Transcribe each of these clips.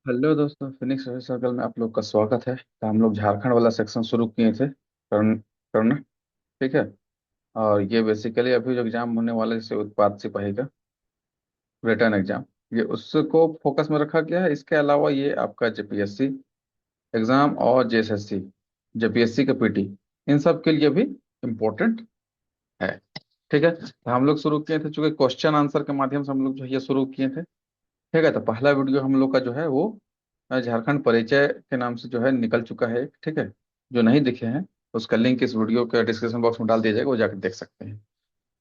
Hello दोस्तों, Phoenix circle में आप लोग का स्वागत है। तो हम लोग झारखंड वाला सेक्शन शुरू किए थे करना। ठीक है। और ये बेसिकली अभी जो एग्जाम होने वाला है, जैसे उत्पाद सिपाही का रिटर्न एग्जाम, ये उसको फोकस में रखा गया है। इसके अलावा ये आपका जेपीएससी एग्जाम और जेएसएससी, जेपीएससी का पीटी, इन सब के लिए भी इम्पोर्टेंट है। ठीक है, तो हम लोग शुरू किए थे, चूंकि क्वेश्चन आंसर के माध्यम से हम लोग जो है ये शुरू किए थे। ठीक है, तो पहला वीडियो हम लोग का जो है वो झारखंड परिचय के नाम से जो है निकल चुका है। ठीक है, जो नहीं दिखे हैं उसका लिंक इस वीडियो के डिस्क्रिप्शन बॉक्स में डाल दिया जाएगा, वो जाकर देख सकते हैं।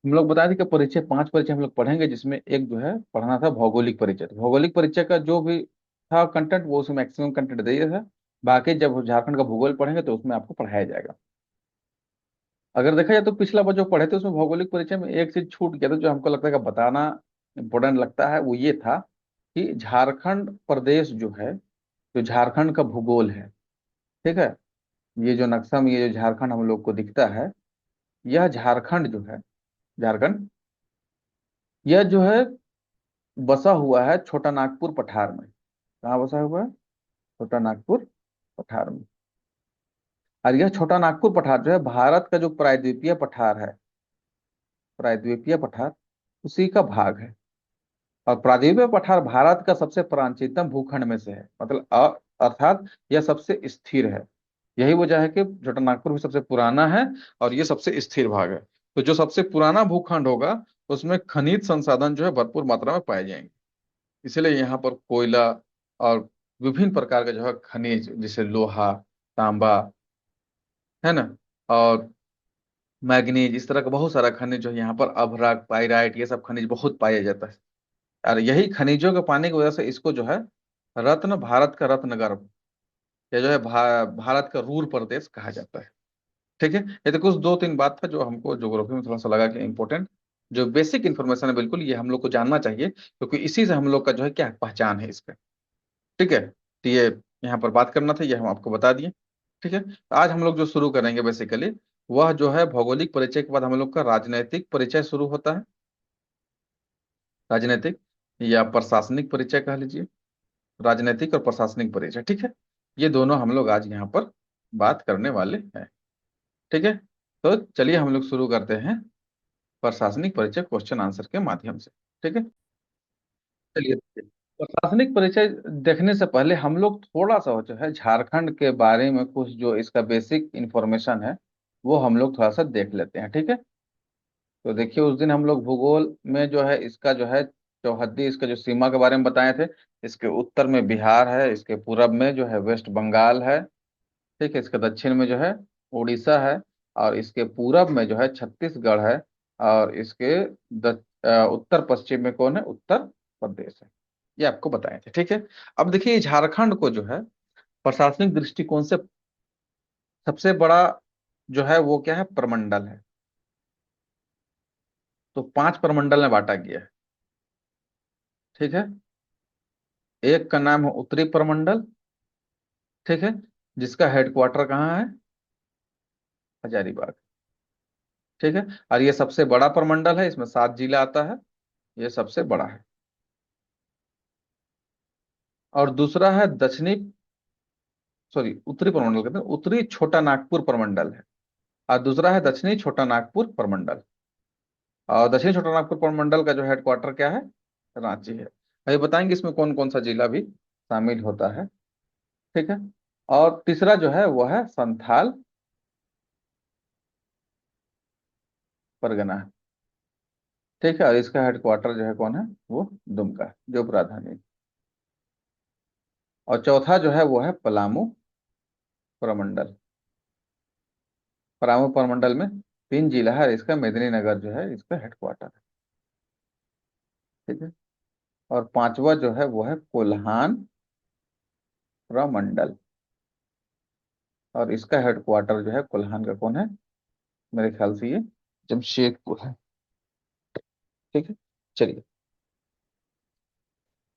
हम लोग बता दें कि परिचय, 5 परिचय हम लोग पढ़ेंगे, जिसमें एक जो है पढ़ना था भौगोलिक परिचय। तो भौगोलिक परिचय का जो भी था कंटेंट, वो उसमें मैक्सिमम कंटेंट दे दिया था। बाकी जब झारखंड का भूगोल पढ़ेंगे तो उसमें आपको पढ़ाया जाएगा। अगर देखा जाए तो पिछला बार जो पढ़े थे उसमें भौगोलिक परिचय में एक चीज छूट गया था, जो हमको लगता है कि बताना इम्पोर्टेंट लगता है। वो ये था कि झारखंड प्रदेश जो है, जो झारखंड का भूगोल है, ठीक है, ये जो नक्शा में ये जो झारखंड हम लोग को दिखता है, यह झारखंड जो है, झारखंड, यह जो है बसा हुआ है छोटा नागपुर पठार में। कहाँ बसा हुआ है? छोटा नागपुर पठार में। और यह छोटा नागपुर पठार जो है भारत का जो प्रायद्वीपीय पठार है, प्रायद्वीपीय पठार, उसी का भाग है। और प्रायद्वीपीय पठार भारत का सबसे प्राचीनतम भूखंड में से है, मतलब अर्थात यह सबसे स्थिर है। यही वजह है कि छोटा नागपुर भी सबसे पुराना है और ये सबसे स्थिर भाग है। तो जो सबसे पुराना भूखंड होगा उसमें खनिज संसाधन जो है भरपूर मात्रा में पाए जाएंगे। इसलिए यहाँ पर कोयला और विभिन्न प्रकार के जो है खनिज, जैसे लोहा, तांबा, है ना, और मैग्नीज, इस तरह का बहुत सारा खनिज जो है यहाँ पर, अभ्रक, पाइराइट, ये सब खनिज बहुत पाया जाता है। और यही खनिजों के पाने की वजह से इसको जो है रत्न, भारत का रत्न गर्भ, या जो है भारत का रूर प्रदेश कहा जाता है। ठीक है, ये तो कुछ दो तीन बात था जो हमको ज्योग्राफी में थोड़ा सा लगा कि इंपॉर्टेंट, जो बेसिक इन्फॉर्मेशन है, बिल्कुल ये हम लोग को जानना चाहिए, क्योंकि इसी से हम लोग का जो है क्या पहचान है इसका। ठीक है, तो ये यहाँ पर बात करना था, ये हम आपको बता दिए। ठीक है, तो आज हम लोग जो शुरू करेंगे बेसिकली, वह जो है भौगोलिक परिचय के बाद हम लोग का राजनैतिक परिचय शुरू होता है। राजनैतिक या प्रशासनिक परिचय कह लीजिए, राजनैतिक और प्रशासनिक परिचय। ठीक है, ये दोनों हम लोग आज यहाँ पर बात करने वाले हैं। ठीक है, तो चलिए हम लोग शुरू करते हैं प्रशासनिक परिचय क्वेश्चन आंसर के माध्यम से। ठीक है, चलिए देखिए। प्रशासनिक परिचय देखने से पहले हम लोग थोड़ा सा जो है झारखंड के बारे में कुछ जो इसका बेसिक इंफॉर्मेशन है, वो हम लोग थोड़ा सा देख लेते हैं। ठीक है, तो देखिए, उस दिन हम लोग भूगोल में जो है इसका जो है चौहद्दी, इसका जो सीमा के बारे में बताए थे। इसके उत्तर में बिहार है, इसके पूरब में जो है वेस्ट बंगाल है। ठीक है, इसके दक्षिण में जो है उड़ीसा है, और इसके पूरब में जो है छत्तीसगढ़ है, और इसके उत्तर पश्चिम में कौन है? उत्तर प्रदेश है। ये आपको बताए थे। ठीक है, अब देखिए झारखंड को जो है प्रशासनिक दृष्टिकोण से सबसे बड़ा जो है वो क्या है? प्रमंडल है। तो 5 प्रमंडल में बांटा गया है। ठीक है, एक का नाम है उत्तरी प्रमंडल। ठीक है, जिसका हेडक्वार्टर कहाँ है? हजारीबाग। ठीक है, और ये सबसे बड़ा प्रमंडल है, इसमें 7 जिला आता है, ये सबसे बड़ा है। और दूसरा है दक्षिणी, सॉरी, उत्तरी प्रमंडल कहते हैं, उत्तरी छोटा नागपुर प्रमंडल है। और दूसरा है दक्षिणी छोटा नागपुर प्रमंडल। और दक्षिणी छोटा नागपुर प्रमंडल का जो हेडक्वार्टर क्या है? रांची है। अभी बताएंगे इसमें कौन कौन सा जिला भी शामिल होता है। ठीक है, और तीसरा जो है वह है संथाल परगना है। ठीक है, और इसका हेडक्वार्टर जो है कौन है? वो दुमका है, जो राजधानी। और चौथा जो है वो है पलामू प्रमंडल। पलामू प्रमंडल में 3 जिला है, इसका मेदिनीनगर जो है इसका हेडक्वार्टर है। ठीक है, और पांचवा जो है वो है कोल्हान प्रमंडल, और इसका हेडक्वार्टर जो है कोल्हान का कौन है? मेरे ख्याल से ये जमशेदपुर है। ठीक है, चलिए,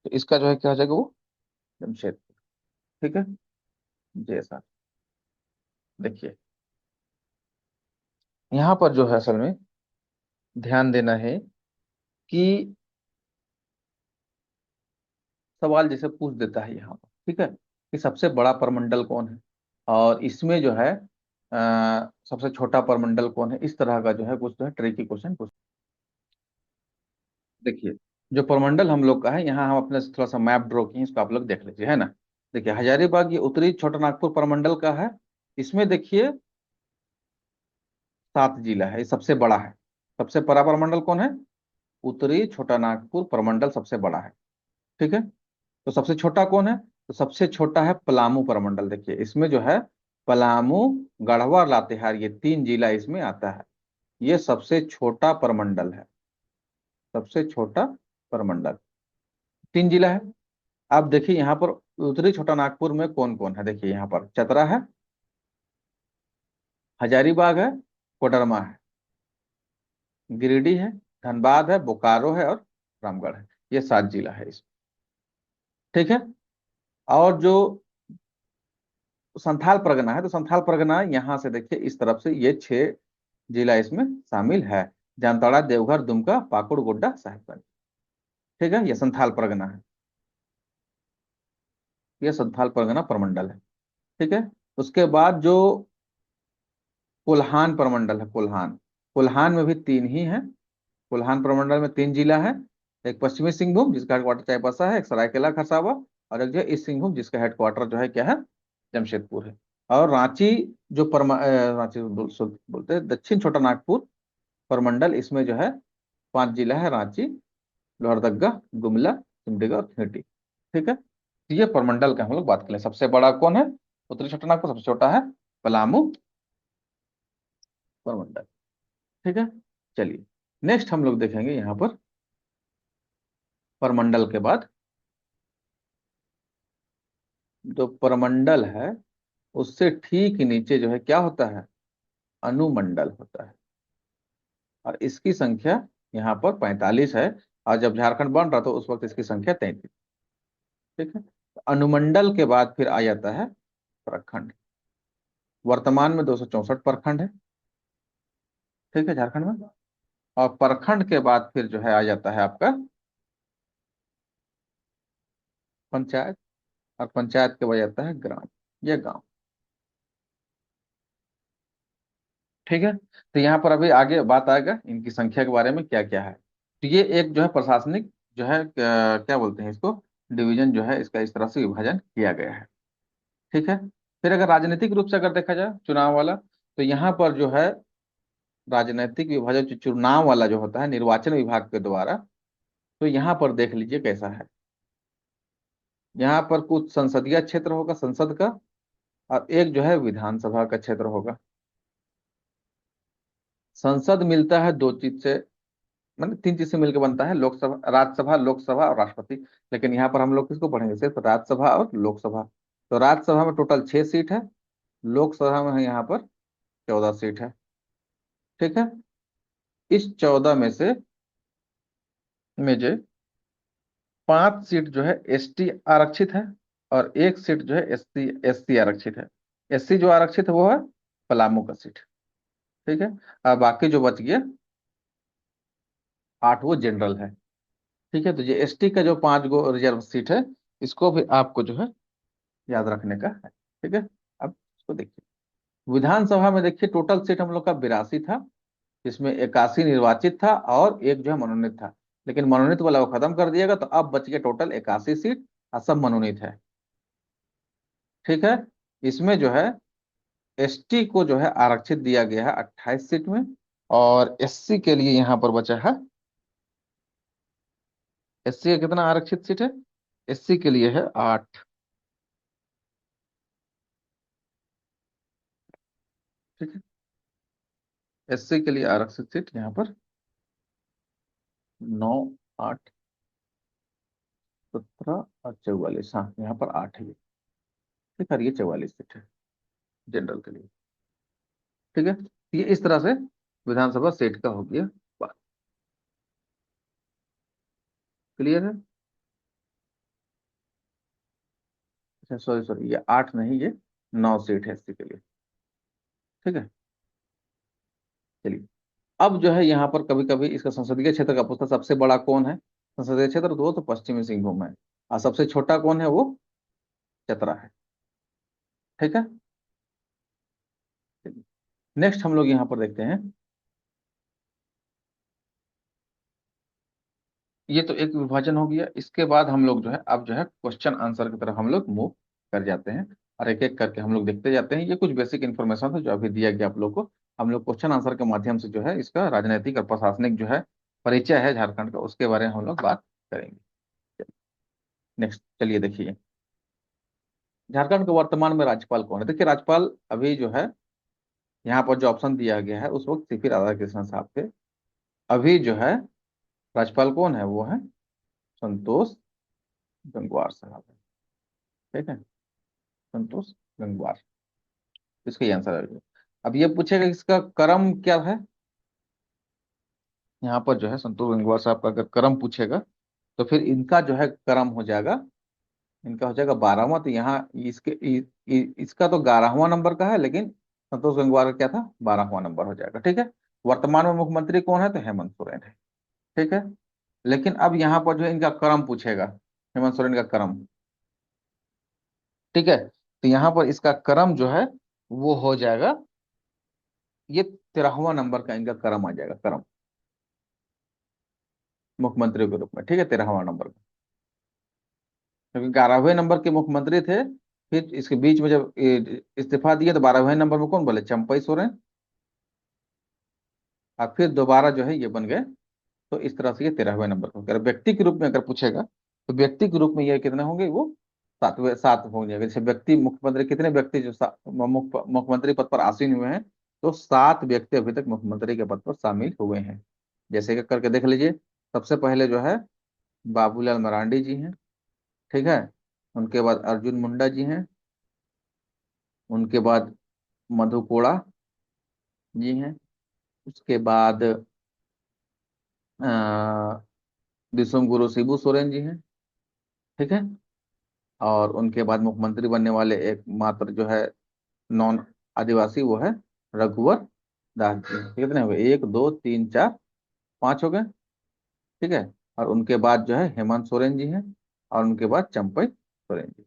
तो इसका जो है क्या हो जाएगा? वो जमशेदपुर। ठीक है, जैसा, देखिए यहाँ पर जो है असल में ध्यान देना है कि सवाल जैसे पूछ देता है यहाँ पर, ठीक है, कि सबसे बड़ा परमंडल कौन है, और इसमें जो है सबसे छोटा परमंडल कौन है, इस तरह का जो है कुछ जो है ट्रिकी क्वेश्चन पूछ। देखिए, जो परमंडल हम लोग का है, यहाँ हम अपने से थोड़ा सा मैप ड्रॉ किए, इसको आप लोग देख लीजिए, है ना। देखिए, हजारीबाग ये उत्तरी छोटा नागपुर परमंडल का है। इसमें देखिए 7 जिला है, ये सबसे बड़ा है। सबसे बड़ा परमंडल कौन है? उत्तरी छोटा नागपुर परमंडल सबसे बड़ा है। ठीक है, तो सबसे छोटा कौन है? तो सबसे छोटा है पलामू परमंडल। देखिए, इसमें जो है पलामू, गढ़वा और लातेहार, ये 3 जिला इसमें आता है। ये सबसे छोटा परमंडल है, सबसे छोटा परमंडल, 3 जिला है। आप देखिए यहाँ पर उत्तरी छोटा नागपुर में कौन कौन है। देखिए यहाँ पर चतरा है, हजारीबाग है, कोडरमा है, गिरिडीह है, धनबाद है, बोकारो है और रामगढ़ है। ये 7 जिला है इसमें। ठीक है, और जो संथाल परगना है, तो संथाल परगना यहाँ से देखिए इस तरफ से ये 6 जिला इसमें शामिल है। जामताड़ा, देवघर, दुमका, पाकुड़, गोड्डा, साहिबगंज। ठीक है, ये संथाल परगना है, ये संथाल परगना प्रमंडल है। ठीक है, उसके बाद जो कोल्हान प्रमंडल है, कोल्हान, कोल्हान में भी 3 ही है। कोल्हान प्रमंडल में 3 जिला है। एक पश्चिमी सिंहभूम जिसका हेडक्वार्टर चाईबासा है, एक सरायकेला खरसावा, और एक जो है ईस्ट सिंहभूम जिसका हेडक्वार्टर जो है क्या है, जमशेदपुर है। और रांची, जो रांची बोलते हैं दक्षिण छोटा नागपुर प्रमंडल, इसमें जो है 5 जिला है, रांची, लोहरदगा, गुमला, सिमडेगा और खूंटी। ठीक है, तो ये प्रमंडल का हम लोग बात करें। सबसे बड़ा कौन है? उत्तरी छोटा नागपुर। सबसे छोटा है पलामू प्रमंडल। ठीक है, चलिए नेक्स्ट हम लोग देखेंगे यहाँ पर प्रमंडल के बाद जो प्रमंडल है उससे ठीक नीचे जो है क्या होता है, अनुमंडल होता है। और इसकी संख्या यहाँ पर 45 है, और जब झारखंड बन रहा था उस वक्त इसकी संख्या 33। ठीक है, तो अनुमंडल के बाद फिर आ जाता है प्रखंड। वर्तमान में 264 प्रखंड है, ठीक है, झारखंड में। और प्रखंड के बाद फिर जो है आ जाता है आपका पंचायत, और पंचायत के बाद जाता है ग्राम, ये गांव। ठीक है, तो यहाँ पर अभी आगे बात आएगा इनकी संख्या के बारे में क्या क्या है। तो ये एक जो है प्रशासनिक जो है क्या बोलते हैं इसको, डिवीजन जो है इसका, इस तरह से विभाजन किया गया है। ठीक है, फिर अगर राजनीतिक रूप से अगर देखा जाए चुनाव वाला, तो यहाँ पर जो है राजनीतिक विभाजन जो चुनाव वाला जो होता है निर्वाचन विभाग के द्वारा, तो यहाँ पर देख लीजिए कैसा है। यहाँ पर कुछ संसदीय क्षेत्र होगा संसद का, और एक जो है विधानसभा का क्षेत्र होगा। संसद मिलता है 2 चीज से, मतलब 3 चीज से मिलकर बनता है, लोकसभा, राज्यसभा, लोकसभा और राष्ट्रपति। लेकिन यहाँ पर हम लोग किसको पढ़ेंगे, सिर्फ राज्यसभा और लोकसभा। तो राज्यसभा में टोटल 6 सीट है, लोकसभा में है यहाँ पर 14 सीट है। ठीक है, इस 14 में से जो 5 सीट जो है एसटी आरक्षित है, और 1 सीट जो है एससी एससी आरक्षित है। एससी जो आरक्षित है वो है पलामू का सीट। ठीक है, और बाकी जो बच गया 8 वो जनरल है। ठीक है, तो ये एसटी का जो 5 गो रिजर्व सीट है, इसको भी आपको जो है याद रखने का है। ठीक है, अब इसको देखिए, विधानसभा में देखिए टोटल सीट हम लोग का 82 था, जिसमें 81 निर्वाचित था और एक जो है मनोनीत था। लेकिन मनोनीत वाला वो खत्म कर दिएगा, तो अब बच गया टोटल 81 सीट, और सब मनोनीत है। ठीक है, इसमें जो है एसटी को जो है आरक्षित दिया गया है 28 सीट में, और एससी के लिए यहाँ पर बचा है, एससी का कितना आरक्षित सीट है, एससी के लिए है 8। ठीक है, एससी के लिए आरक्षित सीट यहाँ पर 9, 8, 17 और 44, हाँ यहाँ पर 8 है ये। ठीक है, और ये 44 सीट है जनरल के लिए। ठीक है, ये इस तरह से विधानसभा सेट का हो गया बात। क्लियर है? अच्छा, सॉरी सॉरी, ये 8 नहीं, ये 9 सीट है एससी के लिए। ठीक है, चलिए, अब जो है यहाँ पर कभी कभी इसका संसदीय क्षेत्र का पूछता, सबसे बड़ा कौन है संसदीय क्षेत्र, तो वो तो पश्चिमी सिंहभूम है। और सबसे छोटा कौन है वो चतरा है। ठीक है। नेक्स्ट हम लोग यहाँ पर देखते हैं, ये तो एक विभाजन हो गया। इसके बाद हम लोग जो है अब जो है क्वेश्चन आंसर की तरफ हम लोग मूव कर जाते हैं, और एक एक करके हम लोग देखते जाते हैं। ये कुछ बेसिक इन्फॉर्मेशन था जो अभी दिया गया आप लोग को। हम लोग क्वेश्चन आंसर के माध्यम से जो है इसका राजनीतिक और प्रशासनिक जो है परिचय है झारखंड का, उसके बारे में हम लोग बात करेंगे। नेक्स्ट चलिए देखिए, झारखंड के वर्तमान में राज्यपाल कौन है। देखिए राज्यपाल अभी जो है यहाँ पर जो ऑप्शन दिया गया है, उस वक्त सीपी राधाकृष्णन साहब थे। अभी जो है राज्यपाल कौन है, वो है संतोष गंगवार साहब है। ठीक है, संतोष गंगवार, इसका ही आंसर है। अब ये पूछेगा इसका क्रम क्या है। यहाँ पर जो है संतोष गंगवार साहब का अगर क्रम पूछेगा, तो फिर इनका जो है क्रम हो जाएगा, इनका हो जाएगा 12वां। तो यहाँ इसका तो 11वां नंबर का है, लेकिन संतोष गंगवार का क्या था, 12वां नंबर हो जाएगा। ठीक है। वर्तमान में मुख्यमंत्री कौन है, तो हेमंत सोरेन है। ठीक है। लेकिन अब यहाँ पर जो है इनका क्रम पूछेगा, हेमंत सोरेन का क्रम। ठीक है। तो यहाँ पर इसका क्रम जो है वो हो जाएगा, ये 13वां नंबर का इनका क्रम आ जाएगा, क्रम मुख्यमंत्री के रूप में। ठीक है, 13वां नंबर का, क्योंकि 11वें नंबर के मुख्यमंत्री थे। फिर इसके बीच में जब इस्तीफा दिया तो 12वें नंबर में कौन बोले, चंपई सोरेन। और फिर दोबारा जो है ये बन गए। तो इस तरह से ये 13वें नंबर पर, अगर व्यक्ति के रूप में अगर पूछेगा, तो व्यक्ति के रूप में ये कितने होंगे, वो सातवें, सात होंगे। जैसे व्यक्ति मुख्यमंत्री, कितने व्यक्ति जो मुख्यमंत्री पद पर आसीन हुए हैं, तो 7 व्यक्ति अभी तक मुख्यमंत्री के पद पर शामिल हुए हैं। जैसे कि करके देख लीजिए, सबसे पहले जो है बाबूलाल मरांडी जी हैं। ठीक है। उनके बाद अर्जुन मुंडा जी हैं। उनके बाद मधु कोड़ा जी हैं। उसके बाद विश्वम गुरु शिबू सोरेन जी हैं। ठीक है। और उनके बाद मुख्यमंत्री बनने वाले एकमात्र जो है नॉन आदिवासी, वो है रघुवर दास जी। कितने हुए, 1 2 3 4, 5 हो गए। ठीक है। और उनके बाद जो है हेमंत सोरेन जी हैं। और उनके बाद चंपई सोरेन जी।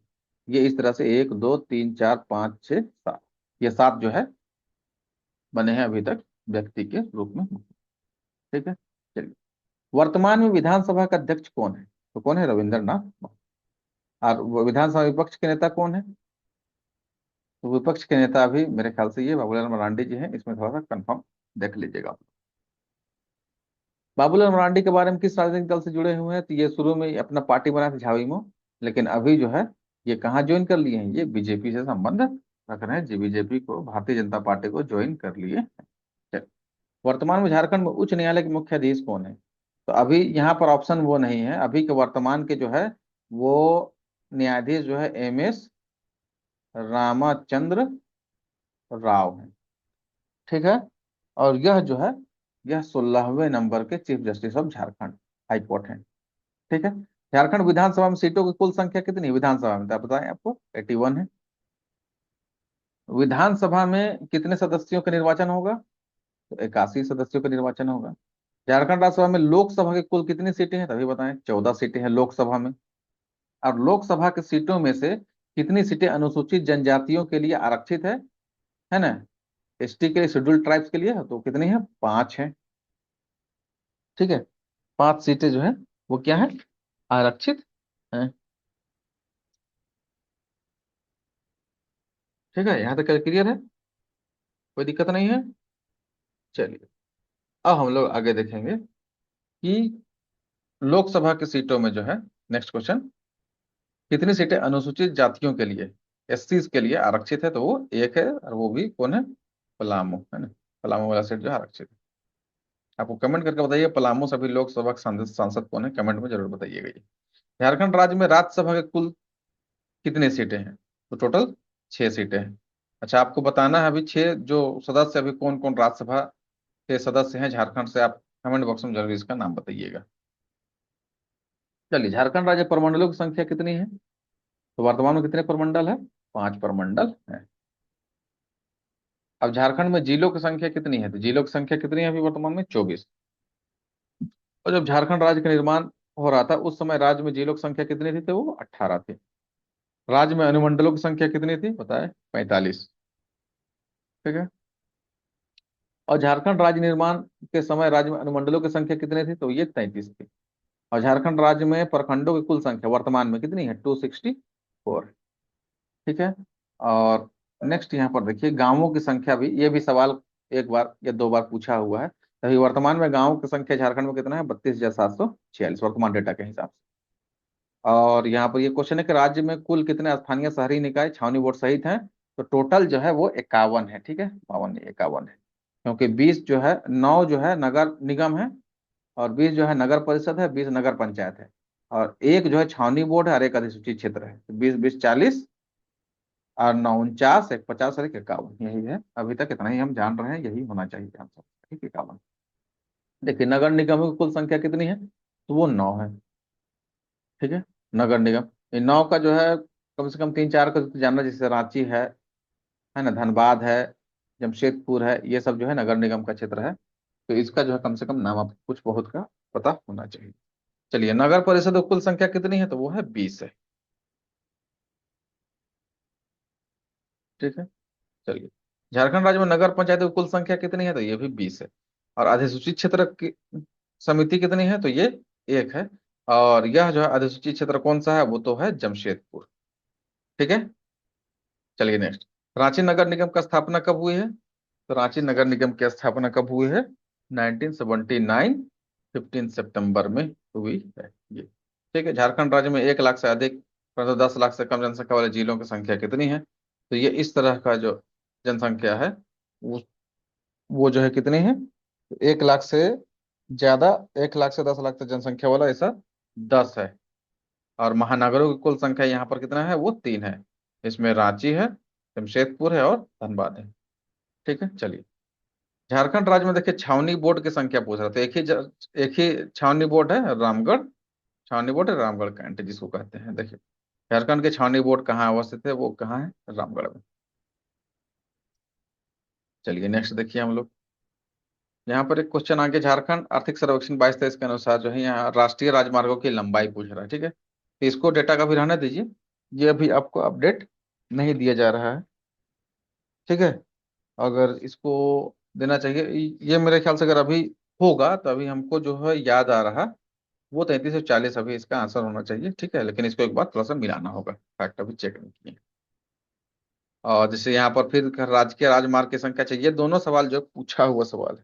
ये इस तरह से 1 2 3 4 5 6 7, ये 7 जो है बने हैं अभी तक व्यक्ति के रूप में। ठीक है। चलिए, वर्तमान में विधानसभा का अध्यक्ष कौन है, तो कौन है, रविंद्रनाथ। और वो विधानसभा विपक्ष के नेता कौन है, तो विपक्ष के नेता भी मेरे ख्याल से ये बाबूलाल मरांडी जी हैं। इसमें थोड़ा सा कंफर्म देख लीजिएगा। बाबूलाल मरांडी के बारे में किस राजनीतिक दल से जुड़े हुए हैं, तो ये शुरू में अपना पार्टी बनाया था झाविमो, लेकिन अभी जो है ये कहाँ ज्वाइन कर लिए हैं, ये बीजेपी से संबंध रख रहे हैं जी, बीजेपी को, भारतीय जनता पार्टी को ज्वाइन कर लिए हैं। चलिए, वर्तमान में झारखंड में उच्च न्यायालय के मुख्याधीश कौन है, तो अभी यहाँ पर ऑप्शन वो नहीं है। अभी के वर्तमान के जो है वो न्यायाधीश जो है MS रामचंद्र राव है। ठीक है। और यह जो है, यह 16वें नंबर के chief justice of Jharkhand high court है। ठीक है। झारखंड विधानसभा में सीटों की कुल संख्या कितनी है विधानसभा में, तो आप बताएं, आपको 81 है। विधानसभा में कितने सदस्यों का निर्वाचन होगा, तो 81 सदस्यों का निर्वाचन होगा। झारखंड राज्यसभा में लोकसभा की कुल कितनी सीटें हैं, तभी बताएं, 14 सीटें हैं लोकसभा में। और लोकसभा की सीटों में से कितनी सीटें अनुसूचित जनजातियों के लिए आरक्षित है ना, ST के लिए, शेड्यूल्ड ट्राइब्स के लिए, तो कितनी है, 5 है। ठीक है, 5 सीटें जो है वो क्या है, आरक्षित है। ठीक है, यहाँ तक क्लियर है, कोई दिक्कत नहीं है। चलिए, अब हम लोग आगे देखेंगे कि लोकसभा की सीटों में जो है, नेक्स्ट क्वेश्चन, कितनी सीटें अनुसूचित जातियों के लिए, SC के लिए आरक्षित है, तो वो एक है, और वो भी कौन है, पलामू है ना। पलामू वाला सीट जो है आरक्षित है। आपको कमेंट करके बताइए पलामू सभी लोकसभा के सांसद सांसद कौन है, कमेंट में जरूर बताइएगा ये। झारखंड राज्य में राज्यसभा के कुल कितने सीटें हैं, तो टोटल 6 सीटें हैं। अच्छा, आपको बताना है अभी 6 जो सदस्य, अभी कौन कौन राज्यसभा के सदस्य हैं झारखंड से, आप कमेंट बॉक्स में जरूर इसका नाम बताइएगा। चलिए, झारखंड राज्य प्रमंडलों की संख्या कितनी है, तो वर्तमान में कितने प्रमंडल है, 5 प्रमंडल है। अब झारखंड में जिलों की संख्या कितनी है, तो जिलों की संख्या कितनी है अभी वर्तमान में, 24। और जब झारखंड राज्य का निर्माण हो रहा था, उस समय राज्य में जिलों की संख्या कितनी थी, तो वो 18 थी। राज्य में अनुमंडलों की संख्या कितनी थी बताए? 45। ठीक है। और झारखंड राज्य निर्माण के समय राज्य में अनुमंडलों की संख्या कितनी थी? तो ये 33 थी। और झारखंड राज्य में प्रखंडों की कुल संख्या वर्तमान में कितनी है? 264। ठीक है। और नेक्स्ट यहाँ पर देखिए, गांवों की संख्या भी, ये भी सवाल एक बार या दो बार पूछा हुआ है। तभी वर्तमान में गांवों की संख्या झारखंड में कितना है? 32,746 वर्तमान डेटा के हिसाब से। और यहाँ पर ये क्वेश्चन है कि राज्य में कुल कितने स्थानीय शहरी निकाय छावनी बोर्ड सहित हैं? तो टोटल जो है वो 51 है। ठीक है, 52 नहीं, 51 है। क्योंकि 20 जो है, 9 जो है नगर निगम है, और 20 जो है नगर परिषद है, 20 नगर पंचायत है, और एक जो है छावनी बोर्ड है, और एक अधिसूचित क्षेत्र है। तो 20 20 40, और 9 49, एक 50 और एक 51, यही है अभी तक। इतना ही हम जान रहे हैं, यही होना चाहिए आंसर। ठीक है, 51। देखिए नगर निगमों की कुल संख्या कितनी है? तो वो 9 है। ठीक है, नगर निगम, इन 9 का जो है कम से कम तीन चार का तो जानना, जैसे रांची है ना, धनबाद है, जमशेदपुर है, ये सब जो है नगर निगम का क्षेत्र है। तो इसका जो है कम से कम नाम आपको कुछ बहुत का पता होना चाहिए। चलिए, नगर परिषद की कुल संख्या कितनी है? तो वो है 20 है। ठीक है। चलिए, झारखंड राज्य में नगर पंचायत की कुल संख्या कितनी है? तो ये भी 20 है। और अधिसूचित क्षेत्र की समिति कितनी है? तो ये एक है। और यह जो है अधिसूचित क्षेत्र कौन सा है? वो तो है जमशेदपुर। ठीक है। चलिए नेक्स्ट, रांची नगर निगम का स्थापना कब हुई है? तो रांची नगर निगम की स्थापना कब हुई है? 1979, 15 सितंबर में हुई है ये। ठीक है। झारखंड राज्य में 1 लाख से अधिक परंतु 10 लाख से कम जनसंख्या वाले जिलों की संख्या कितनी है? तो ये इस तरह का जो जनसंख्या है, वो वो जो है कितनी है? तो 1 लाख से ज्यादा, 1 लाख से 10 लाख तक जनसंख्या वाला ऐसा 10 है। और महानगरों की कुल संख्या यहाँ पर कितना है? वो 3 है। इसमें रांची है, जमशेदपुर है, और धनबाद है। ठीक है। चलिए, झारखंड राज्य में देखिए छावनी बोर्ड की संख्या पूछ रहा था। एक ही छावनी बोर्ड है, रामगढ़ छावनी बोर्ड है, रामगढ़ कैंट जिसको कहते हैं। देखिए, झारखंड के छावनी बोर्ड कहाँ अवस्थित है? वो कहाँ है? रामगढ़ में। चलिए नेक्स्ट देखिए हम लोग, यहाँ पर एक क्वेश्चन आगे, झारखंड आर्थिक सर्वेक्षण 22-23 के अनुसार जो है यहाँ राष्ट्रीय राजमार्गों की लंबाई पूछ रहा है। ठीक है, तो इसको डेटा का भी रहने दीजिए, ये अभी आपको अपडेट नहीं दिया जा रहा है। ठीक है, अगर इसको देना चाहिए, ये मेरे ख्याल से अगर अभी होगा तो अभी हमको जो है याद आ रहा, वो 33 और 40 अभी इसका आंसर होना चाहिए। ठीक है, लेकिन इसको एक बार थोड़ा सा मिलाना होगा, फैक्ट अभी चेक नहीं किए। और जैसे यहाँ पर फिर राजकीय राजमार्ग की संख्या चाहिए, ये दोनों सवाल जो पूछा हुआ सवाल है।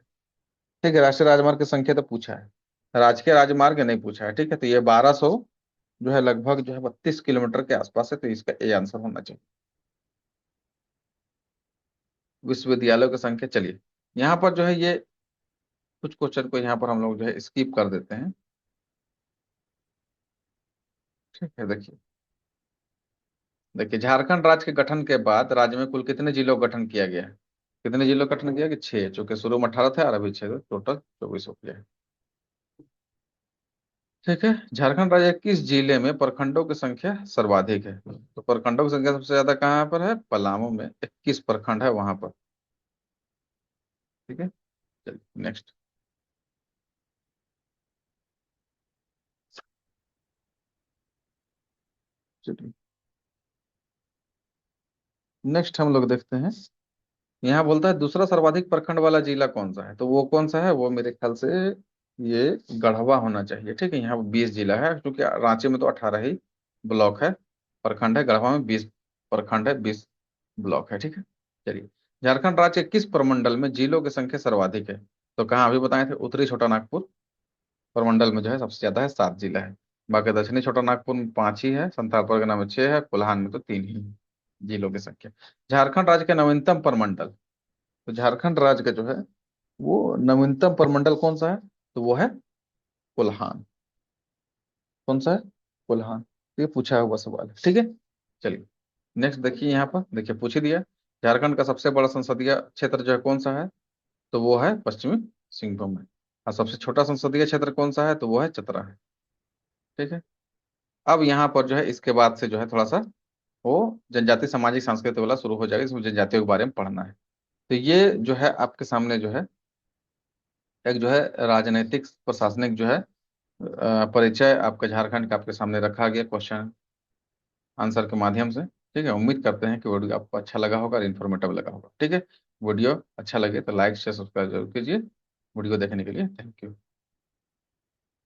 ठीक है, राष्ट्रीय राजमार्ग की संख्या तो पूछा है, राजकीय राजमार्ग नहीं पूछा है। ठीक है, तो ये 1200 जो है लगभग जो है 32 किलोमीटर के आसपास है, तो इसका ए आंसर होना चाहिए। विश्वविद्यालयों की संख्या, चलिए यहाँ पर जो है ये कुछ क्वेश्चन को यहाँ पर हम लोग जो है स्किप कर देते हैं। ठीक है, देखिए देखिए, झारखंड राज्य के गठन के बाद राज्य में कुल कितने जिलों का गठन किया गया है? कितने जिलों का गठन किया गया? 6, चूंकि शुरू में 18 थे और अभी 6, टोटल 24 हो गया है। ठीक है, झारखंड राज्य के किस जिले में प्रखंडों की संख्या सर्वाधिक है? तो प्रखंडों की संख्या सबसे ज्यादा कहाँ पर है? पलामू में 21 प्रखंड है वहां पर। ठीक है। चलिए नेक्स्ट, चलिए नेक्स्ट हम लोग देखते हैं। यहाँ बोलता है दूसरा सर्वाधिक प्रखंड वाला जिला कौन सा है? तो वो कौन सा है? वो मेरे ख्याल से ये गढ़वा होना चाहिए। ठीक है, यहाँ 20 जिला है, क्योंकि रांची में तो 18 ही ब्लॉक है, प्रखंड है। गढ़वा में 20 प्रखंड है, 20 ब्लॉक है। ठीक है। चलिए, झारखंड राज्य के किस प्रमंडल में जिलों की संख्या सर्वाधिक है? तो कहाँ अभी बताए थे, उत्तरी छोटा नागपुर प्रमंडल में जो है सबसे ज्यादा है, 7 जिला है। बाकी दक्षिणी छोटा नागपुर में 5 ही है, संथाल परगना में 6 है, कोल्हान में तो 3 ही है जिलों की संख्या। झारखंड राज्य का नवीनतम प्रमंडल, तो झारखंड राज्य का जो है वो नवीनतम प्रमंडल कौन सा है? तो वो है कोल्हान। कौन सा है? कोल्हान। तो ये पूछा हुआ सवाल है। ठीक है। चलिए नेक्स्ट देखिए, यहाँ पर देखिए पूछ ही दिया, झारखंड का सबसे बड़ा संसदीय क्षेत्र जो है कौन सा है? तो वो है पश्चिमी सिंहभूम है। और सबसे छोटा संसदीय क्षेत्र कौन सा है? तो वो है चतरा है। ठीक है। अब यहाँ पर जो है इसके बाद से जो है थोड़ा सा वो जनजाति सामाजिक सांस्कृतिक वाला शुरू हो जाएगा, इसमें जनजातियों के बारे में पढ़ना है। तो ये जो है आपके सामने जो है एक जो है राजनीतिक प्रशासनिक जो है परिचय आपका झारखंड का आपके सामने रखा गया क्वेश्चन। आंसर के माध्यम से। ठीक है, उम्मीद करते हैं कि वीडियो आपको अच्छा लगा होगा और इन्फॉर्मेटिव लगा होगा। ठीक है, वीडियो अच्छा लगे तो लाइक शेयर सब्सक्राइब जरूर कीजिए। वीडियो देखने के लिए थैंक यू।